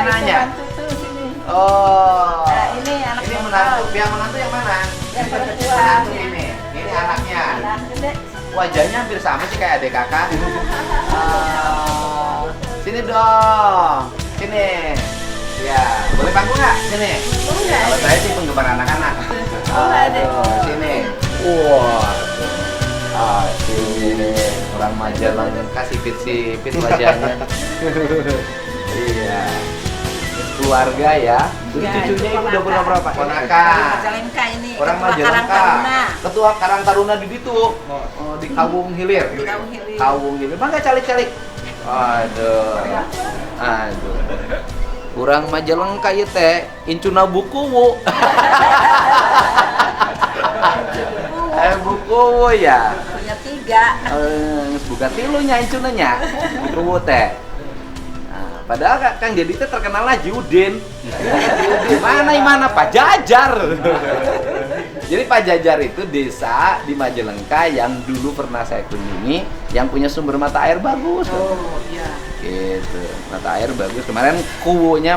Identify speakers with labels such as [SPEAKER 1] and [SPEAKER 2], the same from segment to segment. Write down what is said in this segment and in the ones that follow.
[SPEAKER 1] nanya.
[SPEAKER 2] Mantu tuh sini.
[SPEAKER 1] Oh.
[SPEAKER 2] Nah, ini anak
[SPEAKER 1] Ini
[SPEAKER 2] bapak.
[SPEAKER 1] menantu. Yang menantu yang mana?
[SPEAKER 2] Yang perempuan.
[SPEAKER 1] Menantu ini. Ini anaknya.
[SPEAKER 2] Anak gede.
[SPEAKER 1] Wajahnya hampir sama sih kayak adik kakak. Sini dong. Sini. Ya, boleh panggung nggak? Sini.
[SPEAKER 2] Enggak.
[SPEAKER 1] Kalau saya sih penggemar anak-anak.
[SPEAKER 2] Enggak ada.
[SPEAKER 1] Sini. Wah. Sini. Orang Majalah kasih sipit wajahnya. Iya. Keluarga ya. Terus
[SPEAKER 2] Ya,
[SPEAKER 1] cucunya
[SPEAKER 2] itu
[SPEAKER 1] ibu udah punya berapa? Ponakan.
[SPEAKER 2] Majalengka ini.
[SPEAKER 1] Orang
[SPEAKER 2] Ketua Karang
[SPEAKER 1] Majalengka.
[SPEAKER 2] Taruna.
[SPEAKER 1] Ketua Karang Taruna di situ. Di Kawung Hilir.
[SPEAKER 2] Kawung Hilir.
[SPEAKER 1] Kawung Hilir. Bangga calik-calik. Aduh. Aduh. Kurang Majalengka ieu teh incuna bukuwu. Bukuwu ya.
[SPEAKER 2] Punya 3.
[SPEAKER 1] Buka tilunya incunanya. Bukuwu teh. Nah, padahal Kang Dedi teh terkenal Judin. Mana Pak Jajar. Jadi Pak Jajar itu desa di Majalengka yang dulu pernah saya kunjungi, yang punya sumber mata air bagus.
[SPEAKER 2] Oh, iya.
[SPEAKER 1] Gitu, mata air bagus. Kemarin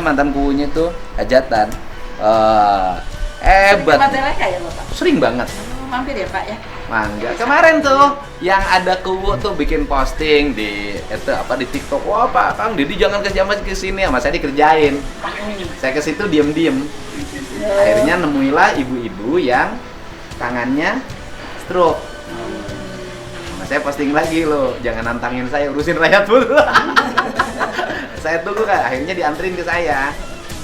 [SPEAKER 1] mantan kuwunya itu hajatan. Hebat.
[SPEAKER 2] Majalengka ya, Bapak?
[SPEAKER 1] Sering banget.
[SPEAKER 2] Mampir ya, Pak ya?
[SPEAKER 1] Mangga. Kemarin tuh yang ada kuwu tuh bikin posting di di TikTok. Wah, Pak Kang Dedi jangan ke sini, sama saya dikerjain. Saya ke situ diem-diem. Akhirnya nemuilah ibu-ibu yang tangannya stroke. Nah, saya posting lagi loh, jangan nantangin saya, urusin rakyat dulu. Saya tunggu kan, akhirnya dianterin ke saya.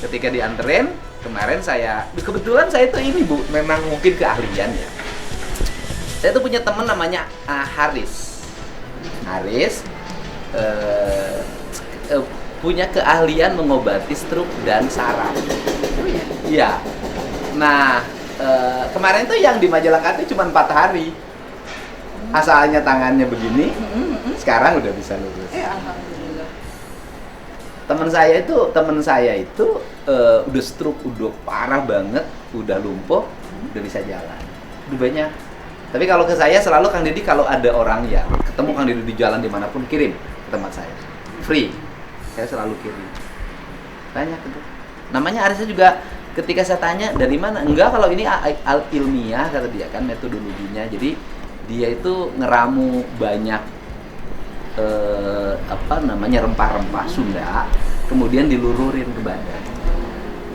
[SPEAKER 1] Ketika dianterin, kemarin kebetulan saya tuh ini Bu, memang mungkin keahlian ya. Saya tuh punya teman namanya Haris. Haris punya keahlian mengobati stroke dan saraf. Iya. Nah, kemarin tuh yang di Majalengka itu cuma 4 hari. Asalnya tangannya begini, sekarang udah bisa lurus.
[SPEAKER 2] Alhamdulillah.
[SPEAKER 1] Teman saya itu udah stroke, udah parah banget, udah lumpuh, udah bisa jalan. Udah banyak. Tapi kalau ke saya selalu Kang Dedi kalau ada orang yang ketemu Kang Dedi di jalan dimanapun kirim ke tempat saya, free. Saya selalu kirim. Banyak itu. Namanya Arisnya juga. Ketika saya tanya dari mana, enggak kalau ini ilmiah kata dia kan metodologinya. Jadi dia itu ngeramu banyak rempah-rempah Sunda, kemudian dilururin ke badan.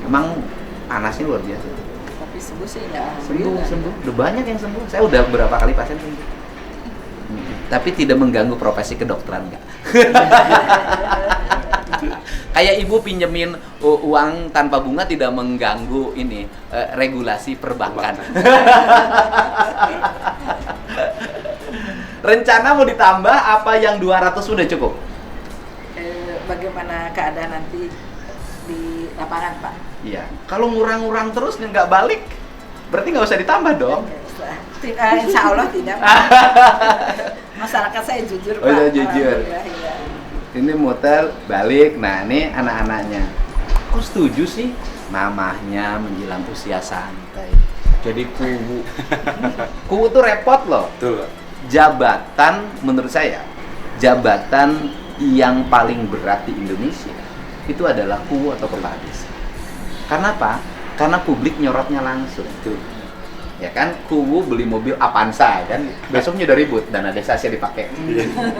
[SPEAKER 1] Emang panasnya luar biasa.
[SPEAKER 2] Tapi sembuh sih enggak.
[SPEAKER 1] Sembuh. Udah banyak yang sembuh. Saya udah beberapa kali pasien sembuh. Tapi tidak mengganggu profesi kedokteran enggak. Kayak ibu pinjemin uang tanpa bunga tidak mengganggu ini regulasi perbankan. Rencana mau ditambah apa yang 200 sudah cukup?
[SPEAKER 2] Bagaimana keadaan nanti di lapangan, Pak?
[SPEAKER 1] Iya. Kalau ngurang-ngurang terus nggak balik, berarti nggak usah ditambah dong.
[SPEAKER 2] Insya Allah tidak, Pak. Masyarakat saya jujur, Pak.
[SPEAKER 1] Oh iya, jujur.
[SPEAKER 2] Iya.
[SPEAKER 1] Ini muter balik. Nah, ini anak-anaknya. Kok setuju sih? Mamahnya menjelang usia santai. Jadi kuwu. Kuwu tuh repot loh.
[SPEAKER 3] Betul.
[SPEAKER 1] Jabatan menurut saya, jabatan yang paling berat di Indonesia itu adalah kuwu atau kepala desa. Karena apa? Karena publik nyorotnya langsung.
[SPEAKER 3] Betul.
[SPEAKER 1] Ya kan, kuwu beli mobil Avanza kan, besoknya udah ribut dana desa sih dipakai.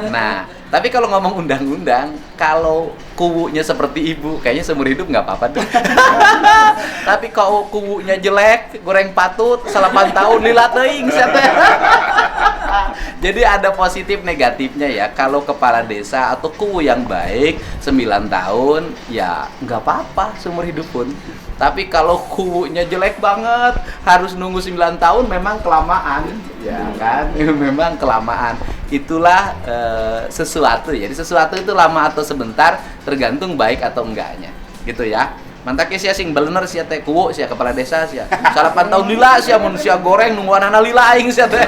[SPEAKER 1] Nah, tapi kalau ngomong undang-undang, kalau kuwunya seperti ibu, kayaknya seumur hidup nggak apa-apa tuh. Tapi kalau kuwunya jelek, goreng patut, 8 tahun lila teuing sia teh. Jadi ada positif negatifnya ya. Kalau kepala desa atau kuwu yang baik 9 tahun, ya nggak apa-apa seumur hidup pun. Tapi kalau kuwunya jelek banget, harus nunggu 9 tahun memang kelamaan, ya kan? Memang kelamaan. Itulah sesuatu. Jadi sesuatu itu lama atau sebentar tergantung baik atau enggaknya. Gitu ya. Mantak sia sing bener sia teh kuwu sia kepala desa sia. 8 tahun lila sia mun sia goreng nungguan anak lila aing sia teh.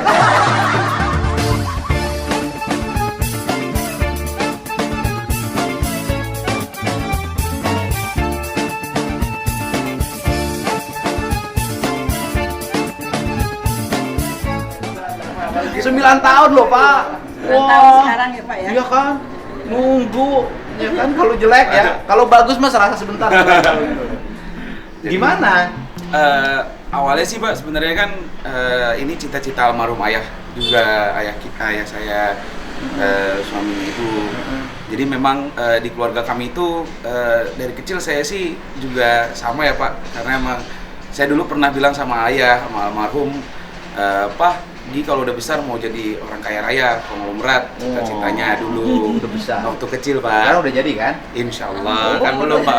[SPEAKER 1] 9 tahun loh Pak.
[SPEAKER 2] 9 tahun sekarang ya Pak ya?
[SPEAKER 1] Iya kan, nunggu Ya kan kalau jelek ya, kalau bagus mah serasa sebentar. Gimana?
[SPEAKER 3] Awalnya sih Pak, sebenarnya kan ini cita-cita almarhum ayah juga, ayah kita, ayah saya, suami ibu. Jadi memang di keluarga kami itu dari kecil saya sih juga sama ya Pak, karena emang saya dulu pernah bilang sama ayah, sama almarhum, Pak, Di kalau udah besar mau jadi orang kaya raya, konglomerat, cita-citanya dulu.
[SPEAKER 1] Udah besar.
[SPEAKER 3] Waktu kecil Pak.
[SPEAKER 1] Sekarang udah jadi kan?
[SPEAKER 3] Insya Allah, kan belum Pak,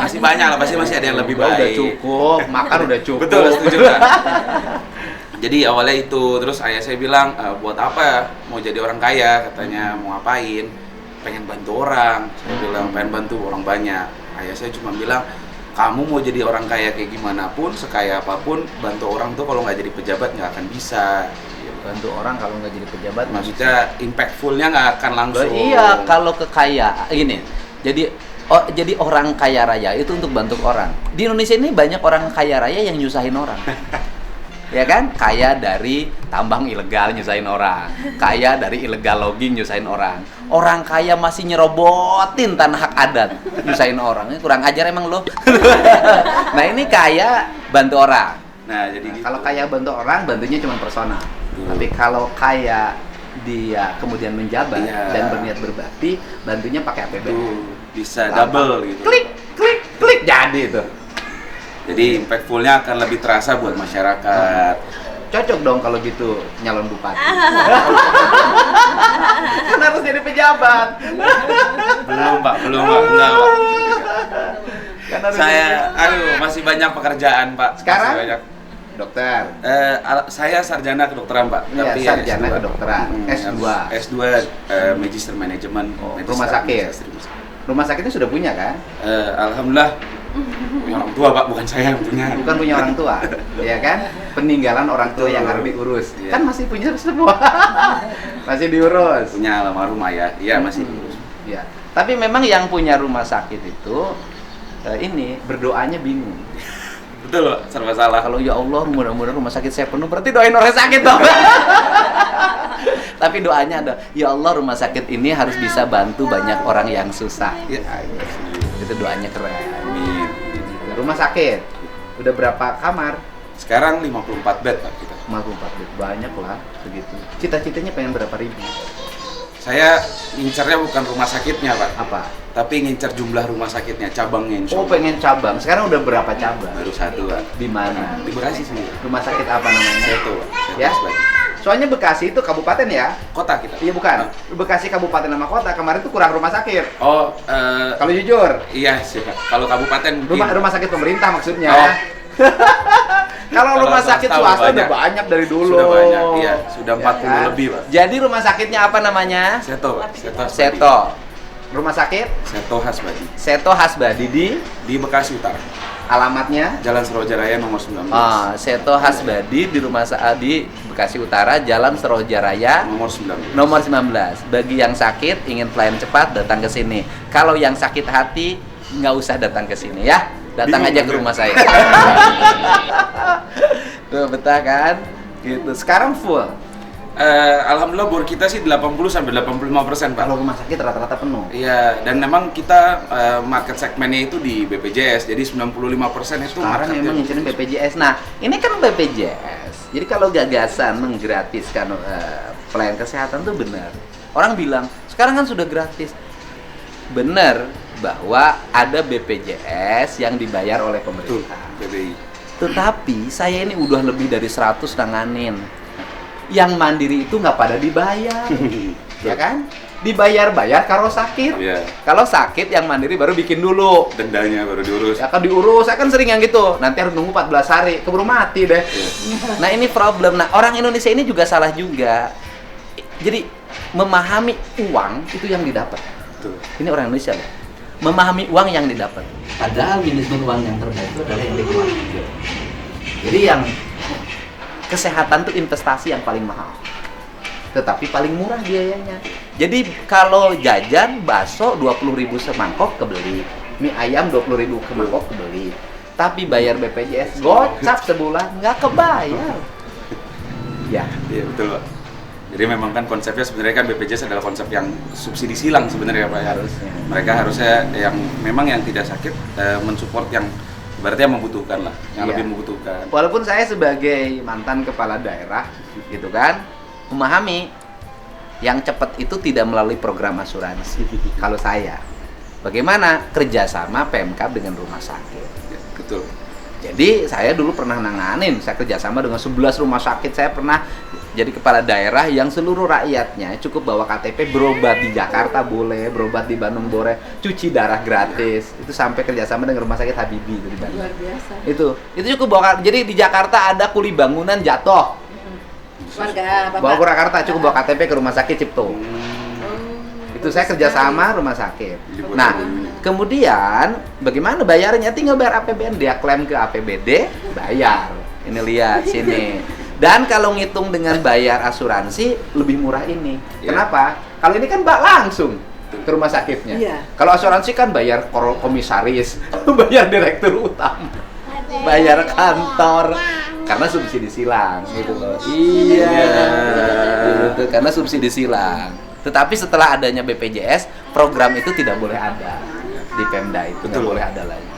[SPEAKER 3] masih banyak lah, pasti masih ada yang lebih baik.
[SPEAKER 1] Udah cukup, makan udah cukup.
[SPEAKER 3] Betul, setuju kan? Jadi awalnya itu, terus ayah saya bilang, buat apa mau jadi orang kaya, katanya mau ngapain, pengen bantu orang. Saya bilang pengen bantu orang banyak. Ayah saya cuma bilang, kamu mau jadi orang kaya kayak gimana pun, sekaya apapun, bantu orang tuh kalau nggak jadi pejabat nggak akan bisa.
[SPEAKER 1] Bantu orang kalau nggak jadi pejabat,
[SPEAKER 3] maksudnya impactfulnya nggak akan langsung.
[SPEAKER 1] Iya, kalau kekayaan ini, jadi orang kaya raya itu untuk bantu orang. Di Indonesia ini banyak orang kaya raya yang nyusahin orang. Ya kan? Kaya dari tambang ilegal nyusahin orang, kaya dari illegal logging nyusahin orang. Orang kaya masih nyerobotin tanah hak adat nyusahin orang. Ini kurang ajar emang lo. Nah ini kaya bantu orang.
[SPEAKER 3] Nah jadi gitu.
[SPEAKER 1] Kalau kaya bantu orang, bantunya cuma personal. Tapi kalau kaya dia kemudian menjabat dan berniat berbakti, bantunya pakai APBN.
[SPEAKER 3] Bisa double gitu.
[SPEAKER 1] Klik, klik, klik, jadi itu.
[SPEAKER 3] Jadi impactfulnya akan lebih terasa buat masyarakat.
[SPEAKER 1] Cocok dong kalau gitu nyalon bupati. Kan harus jadi pejabat.
[SPEAKER 3] Belum Pak, enggak Pak.
[SPEAKER 1] Kan harus
[SPEAKER 3] Masih banyak pekerjaan Pak.
[SPEAKER 1] Sekarang?
[SPEAKER 3] Masih banyak.
[SPEAKER 1] Dokter.
[SPEAKER 3] Saya sarjana kedokteran Pak.
[SPEAKER 1] Iya,
[SPEAKER 3] tapi
[SPEAKER 1] sarjana
[SPEAKER 3] S2.
[SPEAKER 1] kedokteran. S2.
[SPEAKER 3] S2 Magister Manajemen.
[SPEAKER 1] Rumah sakit. Rumah sakitnya sudah punya kan?
[SPEAKER 3] Alhamdulillah. Punya orang tua Pak, bukan saya yang punya.
[SPEAKER 1] Bukan punya orang tua, ya kan? Peninggalan orang tua yang harus diurus.
[SPEAKER 3] Iya.
[SPEAKER 1] Kan masih punya semua. Masih diurus.
[SPEAKER 3] Punya almarhum ayah, iya masih diurus.
[SPEAKER 1] Ya. Tapi memang yang punya rumah sakit itu ini berdoanya bingung.
[SPEAKER 3] Betul Pak, serba salah.
[SPEAKER 1] Kalau ya Allah mudah-mudahan rumah sakit saya penuh, berarti doain orang sakit dong. Tapi doanya ada, ya Allah rumah sakit ini harus bisa bantu banyak orang yang susah.
[SPEAKER 3] Ya.
[SPEAKER 1] Itu doanya keren.
[SPEAKER 3] Amin.
[SPEAKER 1] Rumah sakit udah berapa kamar?
[SPEAKER 3] Sekarang 54 bed Pak kita.
[SPEAKER 1] 54 bed, banyak lah segitu. Cita-citanya pengen berapa ribu?
[SPEAKER 3] Saya ngincernya bukan rumah sakitnya Pak,
[SPEAKER 1] Apa?
[SPEAKER 3] tapi ngincer jumlah rumah sakitnya, cabangnya insya
[SPEAKER 1] Oh
[SPEAKER 3] Allah.
[SPEAKER 1] pengen cabang. Sekarang udah berapa cabang?
[SPEAKER 3] Baru satu Pak.
[SPEAKER 1] Di mana?
[SPEAKER 3] Di Bekasi sendiri.
[SPEAKER 1] Rumah sakit apa namanya?
[SPEAKER 3] Seto Pak.
[SPEAKER 1] Ya. Soalnya Bekasi itu kabupaten ya?
[SPEAKER 3] Kota kita.
[SPEAKER 1] Iya bukan. Bekasi kabupaten sama kota kemarin tuh kurang rumah sakit.
[SPEAKER 3] Oh,
[SPEAKER 1] Kalau jujur,
[SPEAKER 3] iya sih Pak. Kalau kabupaten mungkin.
[SPEAKER 1] rumah sakit pemerintah maksudnya.
[SPEAKER 3] Oh.
[SPEAKER 1] Kalau rumah sakit swasta udah banyak dari dulu.
[SPEAKER 3] Sudah banyak, iya. Sudah 40
[SPEAKER 1] kan?
[SPEAKER 3] lebih Pak.
[SPEAKER 1] Jadi rumah sakitnya apa namanya?
[SPEAKER 3] Seto Pak. Seto Hasbadi.
[SPEAKER 1] Seto. Rumah sakit
[SPEAKER 3] Seto Hasbadi.
[SPEAKER 1] Seto Hasbadi
[SPEAKER 3] Di Bekasi Utara.
[SPEAKER 1] alamatnya
[SPEAKER 3] Jalan Seroja Raya nomor 19.
[SPEAKER 1] Seto Hasbadi di di Bekasi Utara, Jalan Seroja Raya
[SPEAKER 3] Nomor 19.
[SPEAKER 1] nomor 19. Bagi yang sakit ingin pelayanan cepat datang ke sini. Kalau yang sakit hati nggak usah datang ke sini ya. Datang aja ke rumah saya. Tuh betah kan? Gitu. Sekarang full.
[SPEAKER 3] Alhamdulillah bor kita sih 80-85% Pak.
[SPEAKER 1] Kalau rumah sakit rata-rata penuh.
[SPEAKER 3] Iya, dan memang kita market segmennya itu di BPJS, jadi 95% itu
[SPEAKER 1] Sekarang
[SPEAKER 3] marketnya
[SPEAKER 1] memang ngincerin BPJS. Nah, ini kan BPJS. Jadi kalau gagasan menggratiskan pelayanan kesehatan tuh benar. Orang bilang, sekarang kan sudah gratis. Benar bahwa ada BPJS yang dibayar oleh pemerintah.
[SPEAKER 3] BPI.
[SPEAKER 1] Tetapi saya ini udah lebih dari 100 nanganin. Yang mandiri itu nggak pada dibayar. Ya kan? Dibayar-bayar kalau sakit.
[SPEAKER 3] Iya.
[SPEAKER 1] Kalau sakit yang mandiri baru bikin dulu.
[SPEAKER 3] Dendanya baru diurus.
[SPEAKER 1] Ya kan diurus, saya kan sering yang gitu. Nanti harus nunggu 14 hari, keburu mati deh.
[SPEAKER 3] Iya.
[SPEAKER 1] Nah ini problem. Nah orang Indonesia ini juga salah juga. Jadi memahami uang itu yang didapat.
[SPEAKER 3] Betul.
[SPEAKER 1] Ini orang Indonesia loh. Memahami uang yang didapat. Padahal manajemen uang yang terbaik itu adalah yang dikeluarkan. Jadi yang kesehatan itu investasi yang paling mahal. Tetapi paling murah biayanya. Jadi kalau jajan bakso 20.000 semangkok kebeli, mie ayam 20.000 semangkok kebeli. Tapi bayar BPJS gocap sebulan nggak kebayar. Ya.
[SPEAKER 3] Iya betul Pak. Jadi memang kan konsepnya sebenarnya kan BPJS adalah konsep yang subsidi silang sebenarnya Pak ya.
[SPEAKER 1] Harusnya.
[SPEAKER 3] Mereka harusnya yang memang yang tidak sakit mensupport yang berarti yang membutuhkan lah, yang
[SPEAKER 1] Iya.
[SPEAKER 3] lebih membutuhkan.
[SPEAKER 1] Walaupun saya sebagai mantan kepala daerah gitu kan memahami yang cepat itu tidak melalui program asuransi. Kalau saya, bagaimana kerjasama Pemkab dengan rumah sakit.
[SPEAKER 3] Ya, betul.
[SPEAKER 1] Jadi saya dulu pernah nanganin, saya kerjasama dengan 11 rumah sakit. Saya pernah jadi kepala daerah yang seluruh rakyatnya cukup bawa KTP, berobat di Jakarta boleh, berobat di Bandung boleh, cuci darah gratis. Itu sampai kerjasama dengan rumah sakit Habibie itu di Bandung.
[SPEAKER 2] Luar biasa.
[SPEAKER 1] Itu cukup bawa. Jadi di Jakarta ada kuli bangunan jatuh,
[SPEAKER 2] Warga Bapak.
[SPEAKER 1] bawa ke Jakarta cukup bawa KTP ke rumah sakit Cipto. Itu saya kerjasama rumah sakit. Nah, kemudian bagaimana bayarnya? Tinggal bayar APBN, dia klaim ke APBD, bayar. Ini lihat sini. Dan kalau ngitung dengan bayar asuransi lebih murah ini.
[SPEAKER 3] Iya.
[SPEAKER 1] Kenapa? Kalau ini kan langsung ke rumah sakitnya.
[SPEAKER 2] Iya.
[SPEAKER 1] Kalau asuransi kan bayar komisaris, bayar direktur utama, bayar kantor. Karena subsidi silang gitu loh. Iya. Gitu, karena subsidi silang. Tetapi setelah adanya BPJS, program itu tidak boleh ada di Pemda itu, tidak
[SPEAKER 3] Betul.
[SPEAKER 1] boleh ada lagi.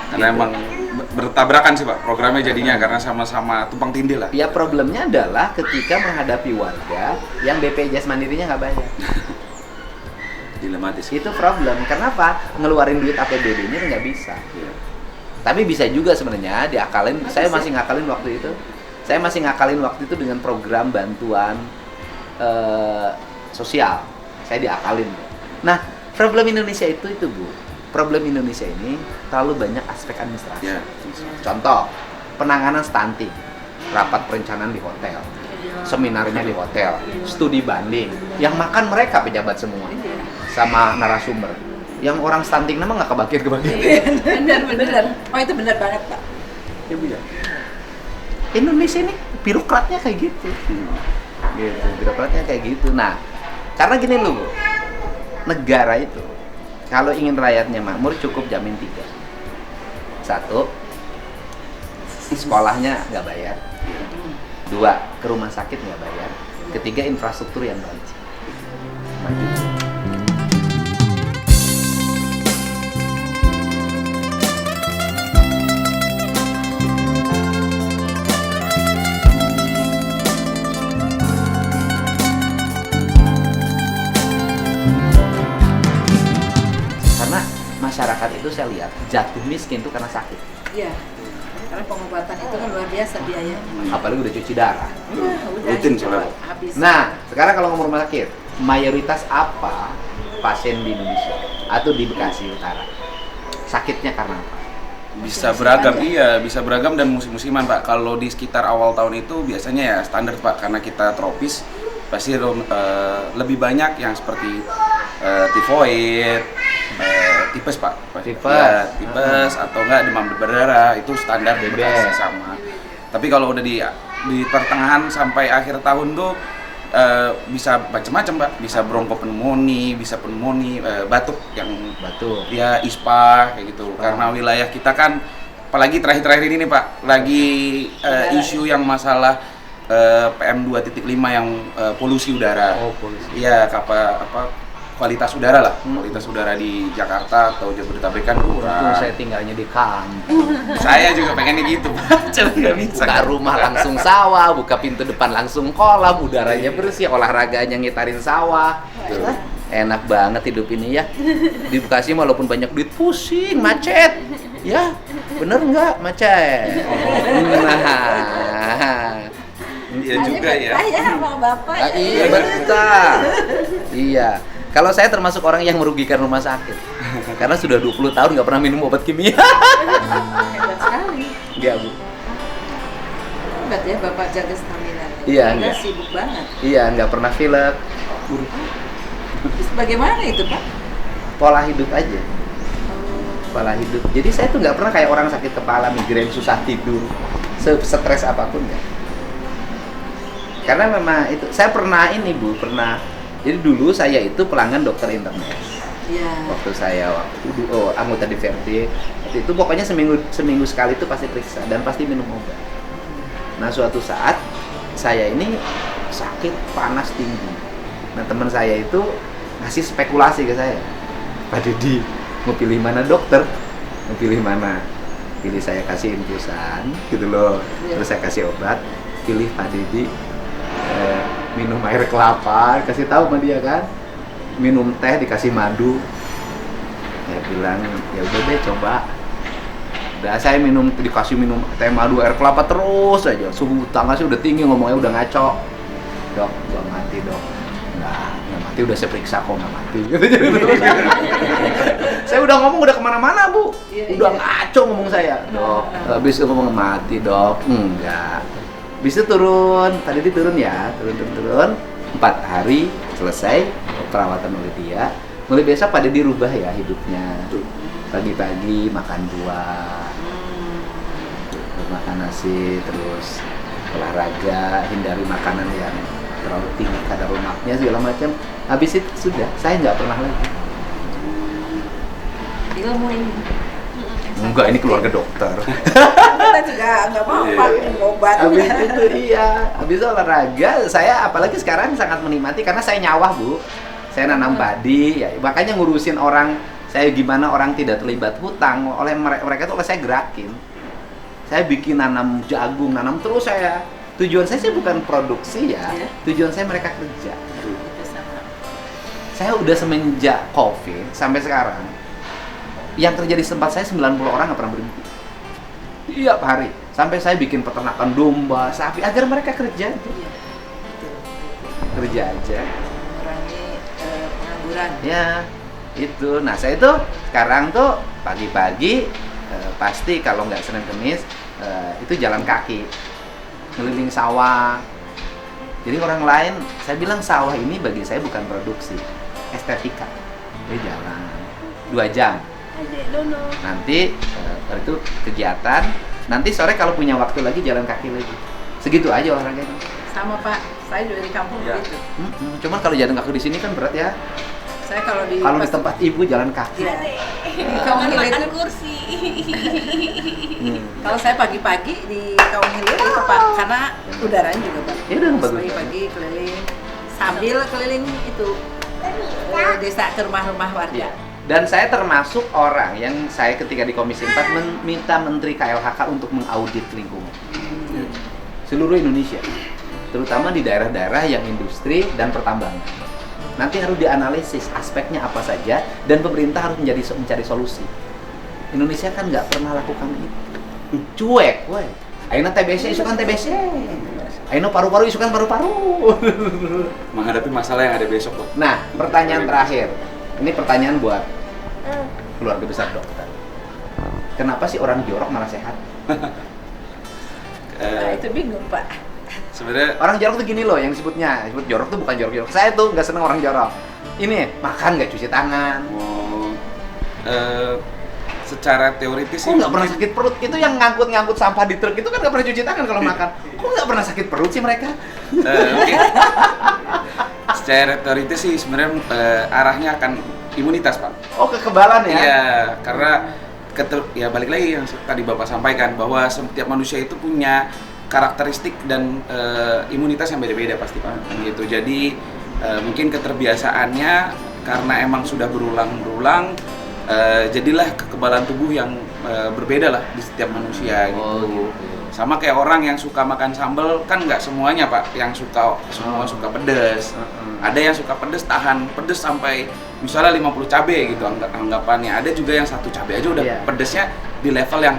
[SPEAKER 3] Karena emang bertabrakan sih Pak programnya jadinya karena sama-sama tumpang tindih lah.
[SPEAKER 1] Ya problemnya adalah ketika menghadapi warga yang BPJS mandirinya nggak bayar.
[SPEAKER 3] Dilematis.
[SPEAKER 1] Itu problem. Kenapa? Ngeluarin duit APBD-nya nggak bisa.
[SPEAKER 3] Iya.
[SPEAKER 1] Tapi bisa juga sebenarnya diakalin. Saya masih ngakalin waktu itu. Saya masih ngakalin waktu itu dengan program bantuan sosial. Saya diakalin. Nah, problem Indonesia itu Bu. Problem Indonesia ini terlalu banyak aspek administrasi.
[SPEAKER 3] Ya.
[SPEAKER 1] Contoh, penanganan stunting, rapat perencanaan di hotel, seminarnya di hotel, studi banding, yang makan mereka pejabat semua, sama narasumber. Yang orang stunting nama nggak kebagian-kebagian.
[SPEAKER 2] Benar. Oh itu benar banget Pak.
[SPEAKER 1] Ya Bu ya. Indonesia ini birokratnya kayak gitu. Gitu, birokratnya kayak gitu. Nah, karena gini loh, Bu. Negara itu kalau ingin rakyatnya makmur cukup jamin 3. 1, sekolahnya nggak bayar. 2, ke rumah sakit nggak bayar. 3, infrastruktur yang baik. Maju. Karena masyarakat itu saya lihat jatuh miskin itu karena sakit.
[SPEAKER 2] Iya. Karena pengobatan itu kan luar biasa biayanya.
[SPEAKER 1] Apalagi udah cuci darah.
[SPEAKER 2] Udah
[SPEAKER 3] Rutin
[SPEAKER 2] gitu,
[SPEAKER 3] soalnya.
[SPEAKER 2] Pak. Habis.
[SPEAKER 1] Nah, sekarang kalau ngomong rumah sakit, mayoritas apa pasien di Indonesia atau di Bekasi Utara sakitnya karena apa?
[SPEAKER 3] Bisa beragam, iya bisa beragam dan musim-musiman Pak. Kalau di sekitar awal tahun itu biasanya ya standar Pak, karena kita tropis pasti lebih banyak yang seperti tifoid, tipes Pak.
[SPEAKER 1] Tipes.
[SPEAKER 3] Ya, tipes atau enggak demam berdarah itu standar
[SPEAKER 1] DBS.
[SPEAKER 3] Bekasi sama. Tapi kalau udah di pertengahan sampai akhir tahun tuh bisa macam-macam Pak, bisa bronkopneumonia, bisa pneumonia, batuk yang
[SPEAKER 1] Batuk.
[SPEAKER 3] ya ISPA kayak gitu. Karena wilayah kita kan apalagi terakhir-terakhir ini nih Pak lagi isu yang masalah PM 2.5 yang polusi udara.
[SPEAKER 1] Oh, polusi.
[SPEAKER 3] Iya, kualitas udara lah. Kualitas udara di Jakarta atau Jabodetabek kan kurang.
[SPEAKER 1] Saya tinggalnya di kampung.
[SPEAKER 3] Saya juga pengennya gitu, Pak. Cuma nggak bisa.
[SPEAKER 1] Buka rumah langsung sawah, buka pintu depan langsung kolam, udaranya bersih, olahraganya ngitarin sawah.
[SPEAKER 3] Betul.
[SPEAKER 1] Enak banget hidup ini ya. Di Bekasi walaupun banyak duit pusing, macet. Ya, bener nggak macet? Nah,
[SPEAKER 3] Iya juga ya.
[SPEAKER 2] Ya sama Bapak.
[SPEAKER 1] ah, iya betul. Iya. Kalau saya termasuk orang yang merugikan rumah sakit. Karena sudah 20 tahun nggak pernah minum obat kimia.
[SPEAKER 2] Hebat sekali.
[SPEAKER 1] Enggak, Bu.
[SPEAKER 2] Hebat ya Bapak jaga stamina.
[SPEAKER 1] Iya,
[SPEAKER 2] Karena
[SPEAKER 1] enggak.
[SPEAKER 2] sibuk banget.
[SPEAKER 1] Iya, nggak pernah pilek.
[SPEAKER 2] Terus bagaimana itu Pak?
[SPEAKER 1] Pola hidup aja. Pola hidup. Jadi saya tuh nggak pernah kayak orang sakit kepala, migrain, susah tidur, stres apapun ya. Karena memang itu, saya pernah ini Bu, pernah. Jadi dulu saya itu pelanggan dokter internet.
[SPEAKER 2] Iya.
[SPEAKER 1] Waktu saya anggota DPRD, waktu itu pokoknya seminggu sekali itu pasti periksa dan pasti minum obat. Nah suatu saat saya ini sakit, panas tinggi. Nah teman saya itu ngasih spekulasi ke saya, Pak Deddy mau pilih mana dokter? Mau pilih mana? Pilih saya kasih infusan gitu loh, terus saya kasih obat. Pilih Pak Deddy minum air kelapa, kasih tahu sama dia kan, minum teh dikasih madu. Saya bilang ya udah deh coba. Udah saya dikasih minum teh madu air kelapa terus aja, suhu tangannya udah tinggi, ngomongnya udah ngaco. Dok, gua mati dok. Nggak mati, udah saya periksa kok nggak mati. Saya udah ngomong udah kemana-mana bu, udah ngaco ngomong saya. Dok, habis ngomong mati dok, enggak. Habis itu turun, tadi turun ya, turun. 4 hari selesai perawatan oleh dia. Mulai besok pada dirubah ya hidupnya. Pagi-pagi makan buah, makan nasi, terus olahraga, hindari makanan yang terlalu tinggi kadar lemaknya segala macam. Habis itu sudah, saya nggak pernah lagi.
[SPEAKER 2] Ilmu ini.
[SPEAKER 1] Enggak, ini keluarga dokter.
[SPEAKER 2] Kita juga nggak mau pakai obat.
[SPEAKER 1] Habis itu iya, habis itu olahraga, saya apalagi sekarang sangat menikmati karena saya nyawah bu. Saya nanam padi, ya makanya ngurusin orang. Saya gimana orang tidak terlibat hutang oleh mereka itu oleh saya gerakin. Saya bikin nanam jagung, nanam terus saya. Tujuan saya sih bukan produksi ya. Tujuan saya mereka kerja. Saya udah semenjak COVID sampai sekarang yang kerja di tempat saya 90 orang nggak pernah berhenti. Tiap hari. Sampai saya bikin peternakan domba, sapi agar mereka kerja. Kerja aja.
[SPEAKER 2] Mengurangi pengangguran.
[SPEAKER 1] Ya. Itu, nah saya tuh sekarang tuh pagi-pagi pasti kalau nggak Senin Kemis itu jalan kaki ngeliling sawah. Jadi orang lain, saya bilang sawah ini bagi saya bukan produksi, estetika. Jadi jalan 2 jam. Nanti itu kegiatan. Nanti sore kalau punya waktu lagi jalan kaki lagi. Segitu aja olahraganya.
[SPEAKER 2] Sama Pak, saya juga di kampung begitu.
[SPEAKER 1] Cuman kalau jalan kaki di sini kan berat ya.
[SPEAKER 2] Saya kalau di
[SPEAKER 1] tempat ibu jalan kaki.
[SPEAKER 2] Ya. Kaum Hilir itu
[SPEAKER 4] kursi.
[SPEAKER 2] Kalau saya pagi-pagi di Kaum Hilir itu Pak, karena udaranya juga bagus.
[SPEAKER 1] Ya udah bagus.
[SPEAKER 2] Pagi-pagi keliling sambil keliling itu desa ke rumah-rumah warga.
[SPEAKER 1] Ya. Dan saya termasuk orang yang saya ketika di Komisi 4 meminta Menteri KLHK untuk mengaudit lingkungan. Seluruh Indonesia. Terutama di daerah-daerah yang industri dan pertambangan. Nanti harus dianalisis aspeknya apa saja dan pemerintah harus mencari solusi. Indonesia kan nggak pernah lakukan itu. Cuek, woi. Aina TBC isukan TBC. Aina paru-paru isukan paru-paru.
[SPEAKER 3] Menghadapi masalah yang ada besok, Pak.
[SPEAKER 1] Nah, pertanyaan terakhir. Ini pertanyaan buat keluarga besar dokter. Kenapa sih orang jorok malah sehat?
[SPEAKER 2] Nah, itu bingung Pak.
[SPEAKER 3] Sebenarnya
[SPEAKER 1] Orang jorok tuh gini loh, yang disebut jorok tuh bukan jorok-jorok. Saya tuh nggak seneng orang jorok. Ini makan nggak cuci tangan.
[SPEAKER 3] Secara teoritis sih
[SPEAKER 1] Kok nggak pernah sakit perut? Itu yang ngangkut sampah di truk itu kan nggak pernah cuci tangan kalau makan. Kok nggak pernah sakit perut sih mereka?
[SPEAKER 3] Oke. Secara teoritis sih sebenarnya arahnya akan imunitas, Pak.
[SPEAKER 1] Oh, kekebalan ya?
[SPEAKER 3] Iya, karena ya balik lagi yang tadi Bapak sampaikan bahwa setiap manusia itu punya karakteristik dan imunitas yang beda-beda pasti Pak. Gitu. Jadi mungkin keterbiasaannya karena emang sudah berulang-ulang jadilah kekebalan tubuh yang berbeda lah di setiap manusia gitu.
[SPEAKER 1] Oh, gitu.
[SPEAKER 3] Sama kayak orang yang suka makan sambal kan nggak semuanya Pak yang suka suka pedas. Ada yang suka pedas tahan pedas sampai misalnya 50 cabai gitu anggapannya. Ada juga yang 1 cabai aja udah pedasnya di level yang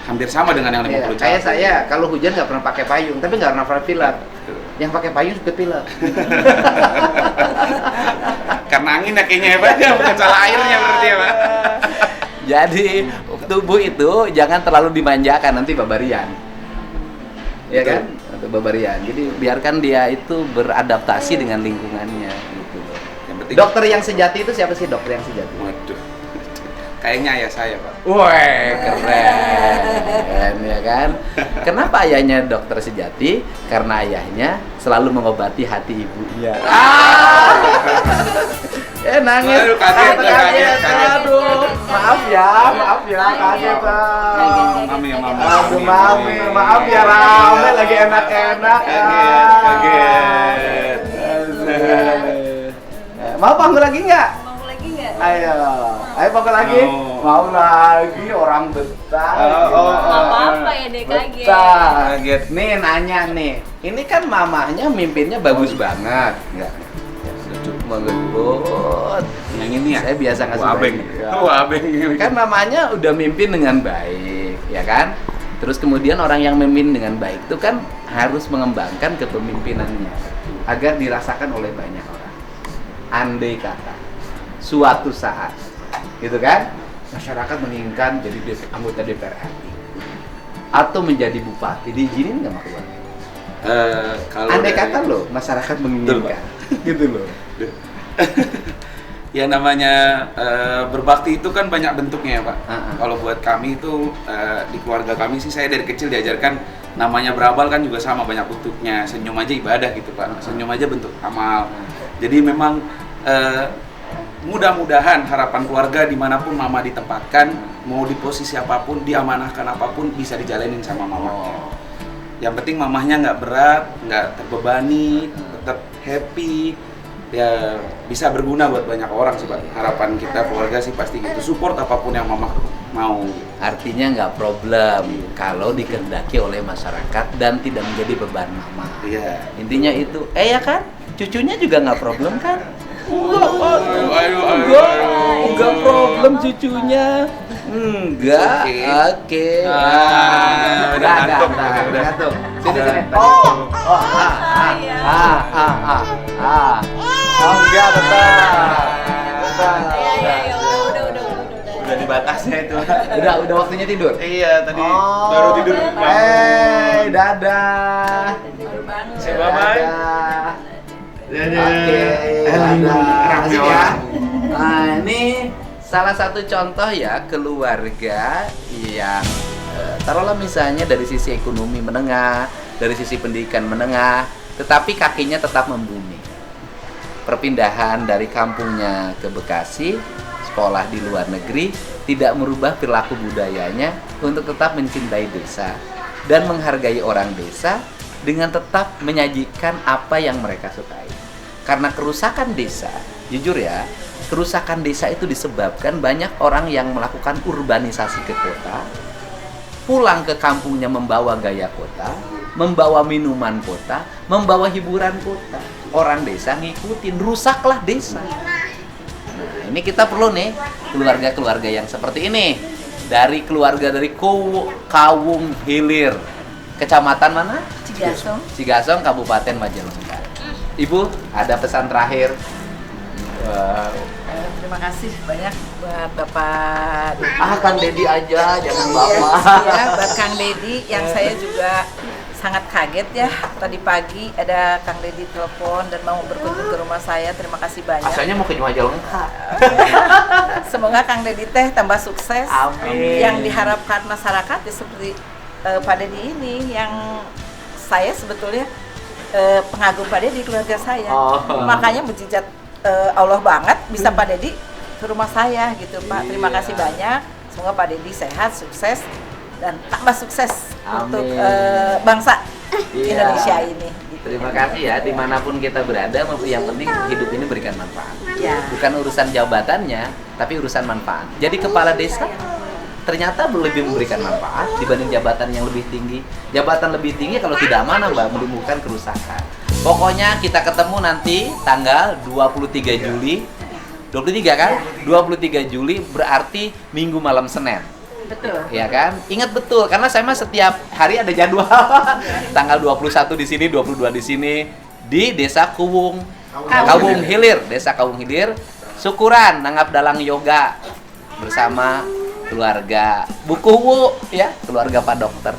[SPEAKER 3] hampir sama dengan yang 50 cabai.
[SPEAKER 1] Kayak saya kalau hujan nggak pernah pakai payung, tapi nggak pernah pilek. Yang pakai payung juga pilek.
[SPEAKER 3] Karena angin ya kayaknya hebat ya, bukan salah airnya berarti ya Pak.
[SPEAKER 1] Jadi tubuh itu jangan terlalu dimanjakan, nanti babarian. Ya kan? Atau babarian. Jadi biarkan dia itu beradaptasi dengan lingkungannya gitu.
[SPEAKER 3] Yang penting
[SPEAKER 1] Dokter yang sejati itu siapa sih dokter yang sejati?
[SPEAKER 3] waduh. Kayaknya ayah saya, Pak.
[SPEAKER 1] Wih, keren. ya kan? Kenapa ayahnya dokter sejati? Karena ayahnya selalu mengobati hati ibunya. Nangis.
[SPEAKER 3] Aduh, kaget.
[SPEAKER 1] Aduh, maaf ya, kaget.
[SPEAKER 3] Mami.
[SPEAKER 1] Aduh, Mami, maaf ya, rame lagi enak-enak.
[SPEAKER 3] Kaget.
[SPEAKER 1] Mau panggil lagi nggak?
[SPEAKER 4] Mau lagi nggak?
[SPEAKER 1] Ayo panggil lagi. Mau lagi orang betah.
[SPEAKER 4] Nggak apa-apa ya deh, kaget.
[SPEAKER 1] Kaget. Nih nanya nih. Ini kan mamahnya mimpinnya bagus banget, nggak? Cukup banget.
[SPEAKER 3] Yang ini ya?
[SPEAKER 1] Saya biasa ngasih
[SPEAKER 3] Abeng. Abeng.
[SPEAKER 1] Kan mamanya udah mimpin dengan baik, ya kan? Terus kemudian orang yang memimpin dengan baik itu kan harus mengembangkan kepemimpinannya agar dirasakan oleh banyak orang. Andai kata suatu saat, gitu kan, masyarakat menginginkan jadi anggota DPR RI atau menjadi bupati, diizinin nggak sama keluarga? Andai kata loh, masyarakat menginginkan, gitu loh.
[SPEAKER 3] Ya namanya berbakti itu kan banyak bentuknya ya Pak. Kalau buat kami itu di keluarga kami sih, saya dari kecil diajarkan namanya beramal kan juga sama, banyak bentuknya. Senyum aja ibadah gitu Pak. Senyum aja bentuk amal. Jadi memang mudah-mudahan harapan keluarga dimanapun mama ditempatkan, mau di posisi apapun, diamanahkan apapun, bisa dijalanin sama mamanya. Yang penting mamahnya nggak berat, nggak terbebani, tetap happy, ya bisa berguna buat banyak orang sih Pak. Harapan kita keluarga sih pasti gitu, support apapun yang mama mau.
[SPEAKER 1] Artinya nggak problem kalau dikehendaki oleh masyarakat dan tidak menjadi beban mama.
[SPEAKER 3] Iya.
[SPEAKER 1] Intinya itu, ya kan? Cucunya juga nggak problem kan? Enggak problem cucunya. Enggak. Oke.
[SPEAKER 3] Udah ngantuk.
[SPEAKER 1] Sini. Enggak tetap.
[SPEAKER 4] Udah
[SPEAKER 3] dibatasnya itu.
[SPEAKER 1] Udah waktunya tidur.
[SPEAKER 3] Iya, tadi baru tidur.
[SPEAKER 1] Dadah.
[SPEAKER 3] Say bye-bye.
[SPEAKER 1] Oke, ya. Nah, ini salah satu contoh ya keluarga yang taruhlah misalnya dari sisi ekonomi menengah, dari sisi pendidikan menengah, tetapi kakinya tetap membumi. Perpindahan dari kampungnya ke Bekasi, sekolah di luar negeri, tidak merubah perilaku budayanya untuk tetap mencintai desa dan menghargai orang desa dengan tetap menyajikan apa yang mereka sukai. Karena kerusakan desa, jujur ya, kerusakan desa itu disebabkan banyak orang yang melakukan urbanisasi ke kota, pulang ke kampungnya membawa gaya kota, membawa minuman kota, membawa hiburan kota. Orang desa ngikutin, rusaklah desa. Nah, ini kita perlu nih keluarga-keluarga yang seperti ini. Dari keluarga dari Kawung Hilir, kecamatan mana? Cigasong, Kabupaten Majalengka. Ibu, ada pesan terakhir?
[SPEAKER 2] Terima kasih banyak buat Bapak Dedi.
[SPEAKER 1] Kang Dedi aja, jangan Bapak.
[SPEAKER 2] Ya, buat Kang Dedi yang saya juga sangat kaget ya. Tadi pagi ada Kang Dedi telepon dan mau berkunjung ke rumah saya. Terima kasih banyak.
[SPEAKER 1] Asalnya mau ke Majalengka.
[SPEAKER 2] Semoga Kang Dedi teh tambah sukses.
[SPEAKER 1] Amin.
[SPEAKER 2] Yang diharapkan masyarakat ya seperti Pak Dedi ini, yang saya sebetulnya pengagum Pak Dedi, keluarga saya. Makanya mujizat Allah banget bisa Pak Dedi ke rumah saya gitu Pak. Terima kasih banyak. Semoga Pak Dedi sehat, sukses dan tambah sukses untuk bangsa Indonesia ini. Gitu.
[SPEAKER 1] Terima kasih ya, dimanapun kita berada, yang penting hidup ini berikan manfaat.
[SPEAKER 2] Ya.
[SPEAKER 1] Bukan urusan jabatannya, tapi urusan manfaat. Jadi kepala desa ternyata lebih memberikan manfaat dibanding jabatan yang lebih tinggi. Jabatan lebih tinggi kalau tidak amanah Mbak, menimbulkan kerusakan. Pokoknya kita ketemu nanti tanggal 23 Juli. 23 kan? 23 Juli berarti Minggu malam Senin.
[SPEAKER 2] Betul.
[SPEAKER 1] Ya kan? Ingat betul karena saya mah setiap hari ada jadwal. Tanggal 21 di sini, 22 di sini di Desa Kawung Hilir, Desa Kawung Hilir. Syukuran nanggap dalang yoga bersama keluarga Bukuwu ya, keluarga Pak Dokter.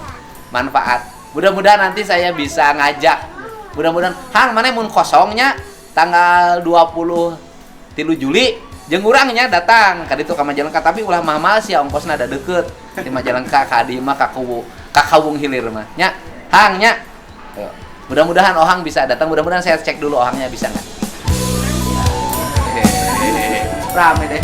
[SPEAKER 1] Manfaat. Mudah-mudahan nanti saya bisa ngajak. Mudah-mudahan hang mana mun kosongnya tanggal 23 Juli jeung urangnya datang ka ditu ka Majalengka, tapi ulah mahal sih ongkosna ada deket di Majalengka ka di mah ka Kuwu. Kakawung Hilir mah. Nya, Hang nya. Ayo. Mudah-mudahan Ohang bisa datang. Mudah-mudahan saya cek dulu Ohangnya bisa nggak. Rame deh.